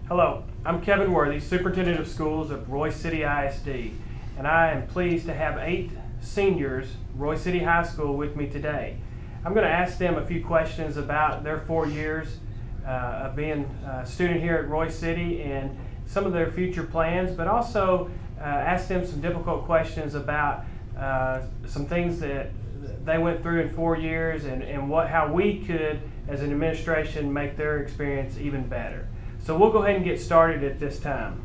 Hello, I'm Kevin Worthy, Superintendent of Schools of Royse City ISD, and I am pleased to have 8 seniors, Royse City High School, with me today. I'm going to ask them a few questions about their 4 years of being a student here at Royse City and some of their future plans, but also ask them some difficult questions about some things that they went through in 4 years and how we could, as an administration, make their experience even better. So we'll go ahead and get started at this time.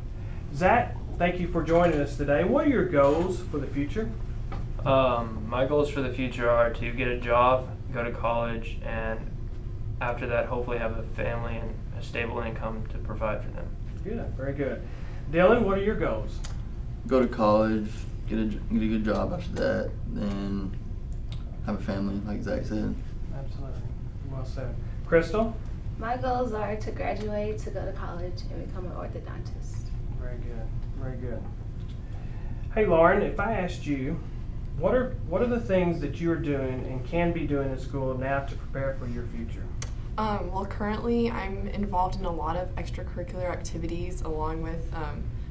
Zach, thank you for joining us today. What are your goals for the future? My goals for the future are to get a job, go to college, and after that hopefully have a family and a stable income to provide for them. Good, very good. Dylan, what are your goals? Go to college, get a good job after that, then have a family, like Zach said. Absolutely. Well said. Crystal? My goals are to graduate, to go to college, and become an orthodontist. Very good, very good. Hey Lauren, if I asked you, what are the things that you are doing and can be doing in school now to prepare for your future? Well, currently I'm involved in a lot of extracurricular activities along with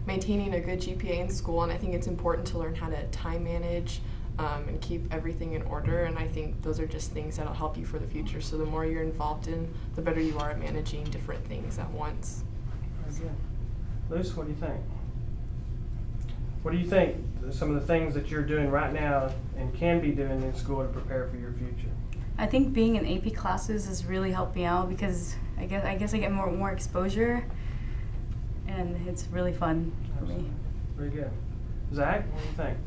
maintaining a good GPA in school, and I think it's important to learn how to time manage and keep everything in order, and I think those are just things that'll help you for the future. So the more you're involved in, the better you are at managing different things at once. Very good. Luce, what do you think? What do you think some of the things that you're doing right now and can be doing in school to prepare for your future? I think being in AP classes has really helped me out because I guess I get more exposure, and it's really fun for me. Very good. Zach, what do you think?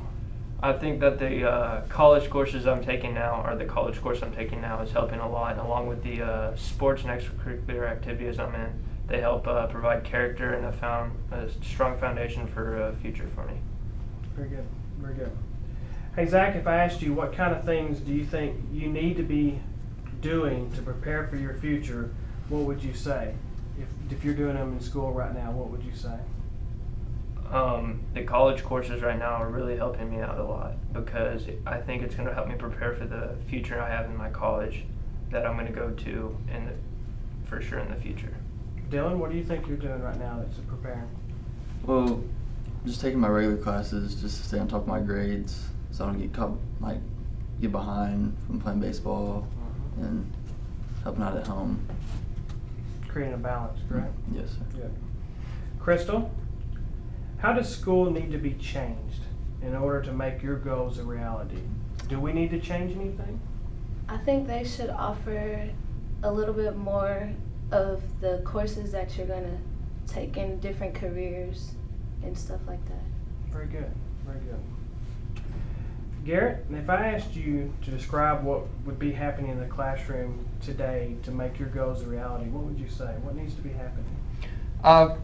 I think that the college courses I'm taking now, or the college course I'm taking now, is helping a lot, along with the sports and extracurricular activities I'm in. They help provide character and a strong foundation for a future for me. Very good, very good. Hey Zach, if I asked you what kind of things do you think you need to be doing to prepare for your future, what would you say? If you're doing them in school right now, what would you say? The college courses right now are really helping me out a lot because I think it's going to help me prepare for the future I have in my college that I'm going to go to for sure in the future. Dylan, what do you think you're doing right now that's preparing? Well, just taking my regular classes just to stay on top of my grades so I don't get behind from playing baseball and helping out at home. Creating a balance, correct? Yes, sir. Good. Crystal, how does school need to be changed in order to make your goals a reality? Do we need to change anything? I think they should offer a little bit more of the courses that you're going to take in different careers and stuff like that. Very good, very good. Garrett, if I asked you to describe what would be happening in the classroom today to make your goals a reality, what would you say? What needs to be happening?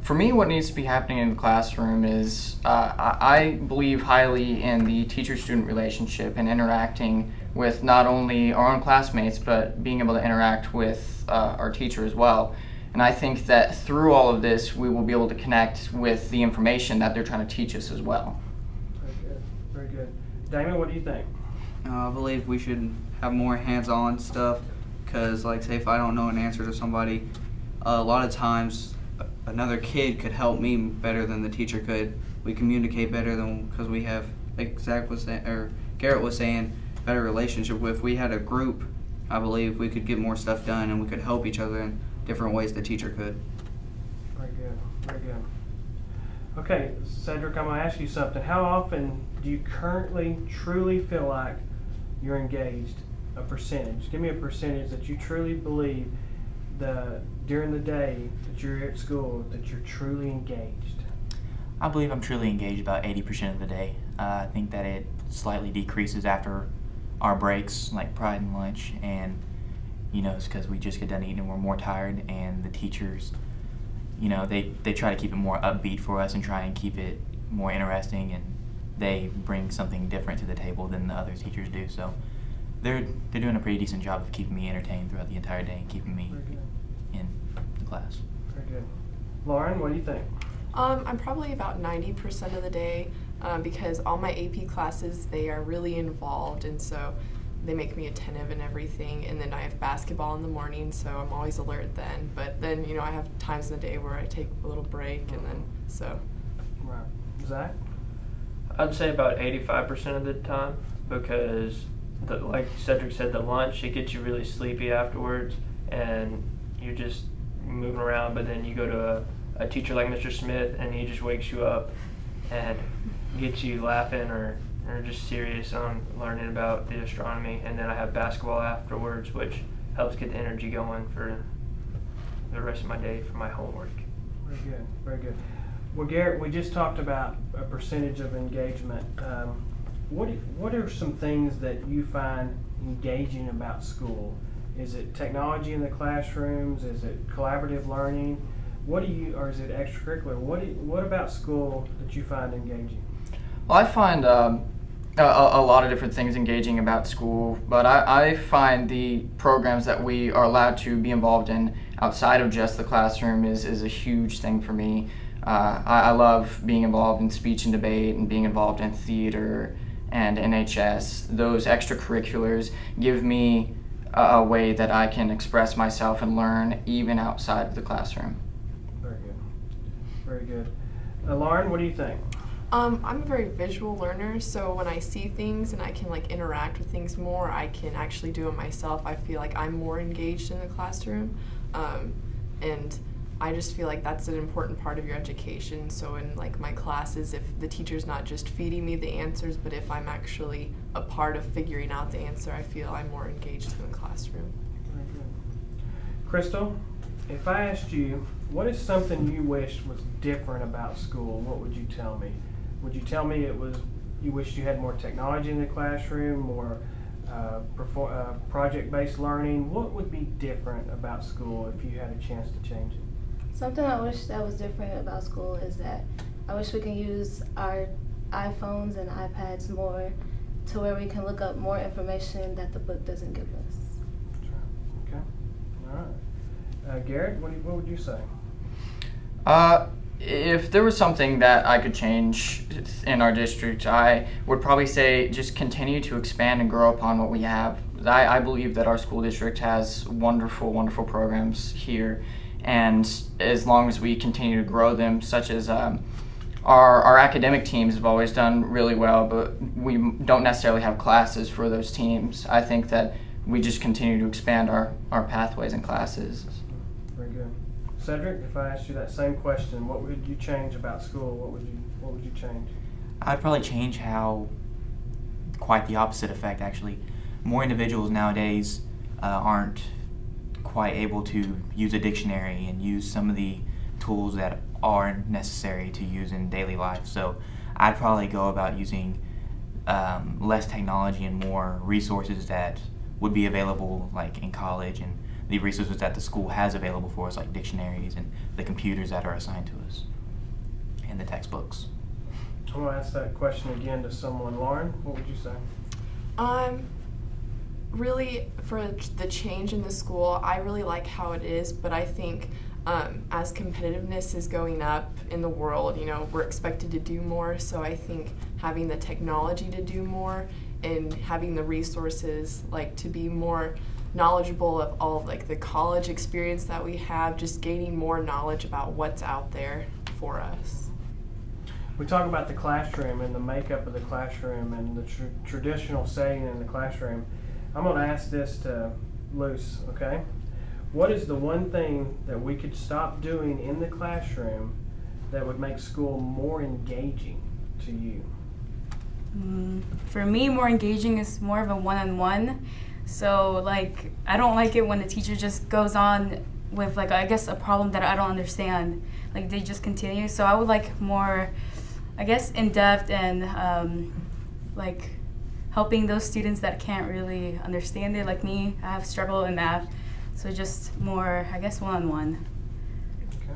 For me, what needs to be happening in the classroom is I believe highly in the teacher-student relationship and interacting with not only our own classmates, but being able to interact with our teacher as well. And I think that through all of this, we will be able to connect with the information that they're trying to teach us as well. Very good, very good. Damon, what do you think? I believe we should have more hands-on stuff because, like, say if I don't know an answer to somebody, a lot of times another kid could help me better than the teacher could. We communicate better than because we have, like Zach was saying, or Garrett was saying, better relationship. If we had a group, I believe we could get more stuff done and we could help each other in different ways the teacher could. Very good, very good. Okay, Cedric, I'm going to ask you something. How often do you currently truly feel like you're engaged? A percentage. Give me a percentage that you truly believe during the day that you're at school that you're truly engaged. I believe I'm truly engaged about 80% of the day. I think that it slightly decreases after our breaks, like pride and lunch, and it's because we just get done eating and we're more tired, and the teachers, they try to keep it more upbeat for us and try and keep it more interesting, and they bring something different to the table than the other teachers do. So they're doing a pretty decent job of keeping me entertained throughout the entire day and keeping me in the class. Very good. Lauren, what do you think? I'm probably about 90% of the day because all my AP classes, they are really involved, and so they make me attentive and everything. And then I have basketball in the morning, so I'm always alert then. But then, you know, I have times in the day where I take a little break, and then, so. Right. Zach? I'd say about 85% of the time, because like Cedric said, the lunch, it gets you really sleepy afterwards, and you're just moving around, but then you go to a teacher like Mr. Smith, and he just wakes you up and gets you laughing or just serious on learning about the astronomy. And then I have basketball afterwards, which helps get the energy going for the rest of my day for my homework. Very good, very good. Well, Garrett, we just talked about a percentage of engagement. What are some things that you find engaging about school? Is it technology in the classrooms? Is it collaborative learning? Or is it extracurricular? What about school that you find engaging? Well, I find a lot of different things engaging about school, but I find the programs that we are allowed to be involved in outside of just the classroom is a huge thing for me. I love being involved in speech and debate and being involved in theater and NHS. Those extracurriculars give me a way that I can express myself and learn even outside of the classroom. Very good. Very good. Lauren, what do you think? I'm a very visual learner, so when I see things and I can like interact with things more, I can actually do it myself. I feel like I'm more engaged in the classroom, and I just feel like that's an important part of your education. So in like my classes, if the teacher's not just feeding me the answers, but if I'm actually a part of figuring out the answer, I feel I'm more engaged in the classroom. Very good. Crystal, if I asked you, what is something you wished was different about school, what would you tell me? Would you tell me you wished you had more technology in the classroom, more project-based learning? What would be different about school if you had a chance to change it? Something I wish that was different about school is that I wish we can use our iPhones and iPads more to where we can look up more information that the book doesn't give us. Okay. All right. Garrett, what would you say? If there was something that I could change in our district, I would probably say just continue to expand and grow upon what we have. I believe that our school district has wonderful, wonderful programs here, and as long as we continue to grow them, such as our academic teams have always done really well, but we don't necessarily have classes for those teams. I think that we just continue to expand our pathways and classes. Very good. Cedric, if I asked you that same question, what would you change about school? What would you change? I'd probably change how, quite the opposite effect actually. More individuals nowadays aren't quite able to use a dictionary and use some of the tools that are necessary to use in daily life. So I'd probably go about using less technology and more resources that would be available like in college, and the resources that the school has available for us, like dictionaries and the computers that are assigned to us and the textbooks. I'm going to ask that question again to someone. Lauren, what would you say? Really, for the change in the school, I really like how it is, but I think as competitiveness is going up in the world, you know, we're expected to do more, so I think having the technology to do more and having the resources like to be more knowledgeable of all of, like the college experience that we have, just gaining more knowledge about what's out there for us. We talk about the classroom and the makeup of the classroom and the traditional setting in the classroom. I'm going to ask this to Luce, okay? What is the one thing that we could stop doing in the classroom that would make school more engaging to you? For me, more engaging is more of a one-on-one. So, like, I don't like it when the teacher just goes on with, like, I guess a problem that I don't understand. Like, they just continue. So I would like more, I guess, in-depth and, like, helping those students that can't really understand it. Like me, I have struggled in math. So just more, I guess, one-on-one. Okay.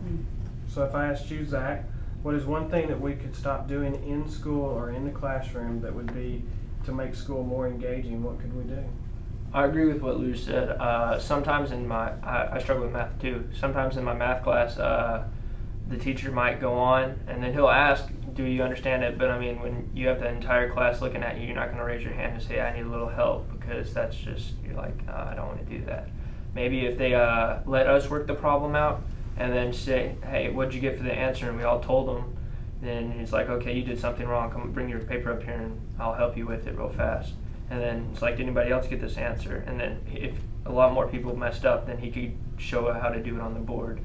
So if I asked you, Zach, what is one thing that we could stop doing in school or in the classroom that would be to make school more engaging? What could we do? I agree with what Lou said. Sometimes in I struggle with math too. Sometimes in my math class, the teacher might go on and then he'll ask, do you understand it? But I mean, when you have the entire class looking at you, you're not going to raise your hand and say, I need a little help, because that's just, you're like, I don't want to do that. Maybe if they let us work the problem out and then say, hey, what'd you get for the answer? And we all told them, then it's like, okay, you did something wrong. Come bring your paper up here and I'll help you with it real fast. And then it's like, did anybody else get this answer? And then if a lot more people messed up, then he could show how to do it on the board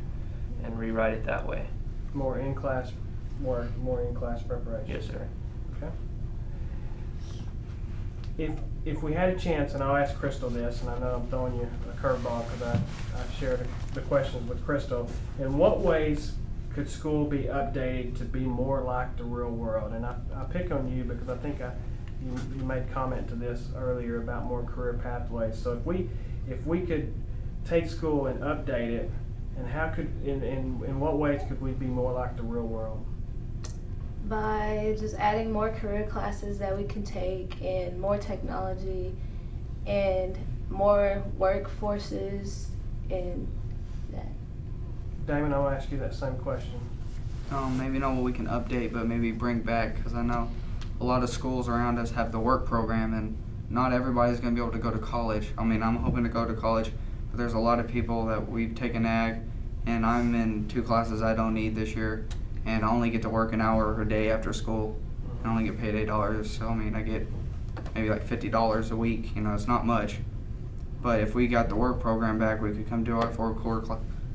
and rewrite it that way. More in-class work, more in-class preparation. Yes, sir. Okay. If we had a chance, and I'll ask Crystal this, and I know I'm throwing you a curveball because I shared the questions with Crystal. In what ways could school be updated to be more like the real world? And I pick on you because I think you made comment to this earlier about more career pathways. So if we could take school and update it, and how could in what ways could we be more like the real world? By just adding more career classes that we can take, and more technology, and more workforces, and that. Damon, I'll ask you that same question. Maybe not what we can update, but maybe bring back, because I know a lot of schools around us have the work program, and not everybody's going to be able to go to college. I mean, I'm hoping to go to college, but there's a lot of people that we've taken ag, and I'm in 2 classes I don't need this year, and I only get to work an hour a day after school, and I only get paid $8. So I mean, I get maybe like $50 a week. You know, it's not much. But if we got the work program back, we could come do our 4 core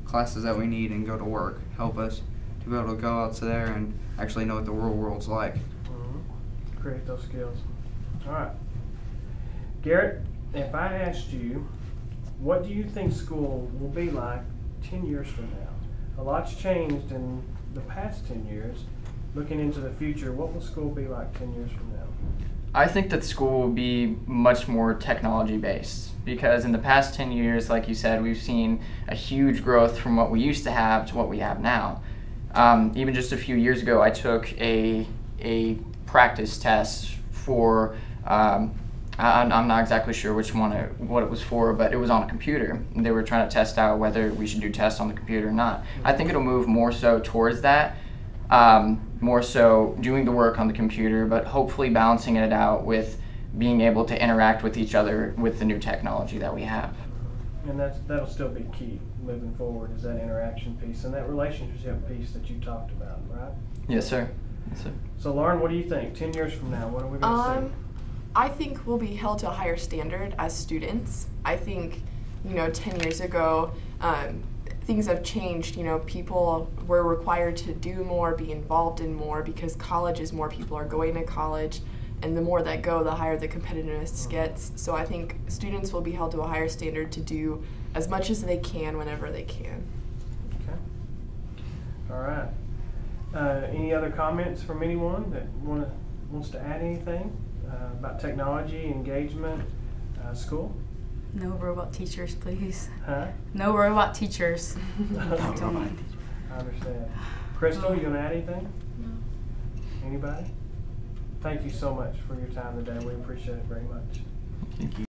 classes that we need and go to work. Help us to be able to go out there and actually know what the real world's like. Mm-hmm. Create those skills. All right. Garrett, if I asked you, what do you think school will be like 10 years from now? A lot's changed in the past 10 years. Looking into the future, what will school be like 10 years from now? I think that school will be much more technology based, because in the past 10 years, like you said, we've seen a huge growth from what we used to have to what we have now. Even just a few years ago, I took a practice test for, I'm not exactly sure what it was for, but it was on a computer. They were trying to test out whether we should do tests on the computer or not. I think it'll move more so towards that, more so doing the work on the computer, but hopefully balancing it out with being able to interact with each other with the new technology that we have. And that'll still be key moving forward, is that interaction piece and that relationship piece that you talked about, right? Yes, sir. Yes, sir. So Lauren, what do you think? 10 years from now, what are we going to see? I think we'll be held to a higher standard as students. I think, 10 years ago, things have changed. People were required to do more, be involved in more, because more people are going to college, and the more that go, the higher the competitiveness gets. So I think students will be held to a higher standard to do as much as they can whenever they can. Okay. All right. Any other comments from anyone that wants to add anything about technology, engagement, school? No robot teachers, please. Huh? No robot teachers. I understand. Crystal, you gonna add anything? No. Anybody? Thank you so much for your time today. We appreciate it very much. Thank you.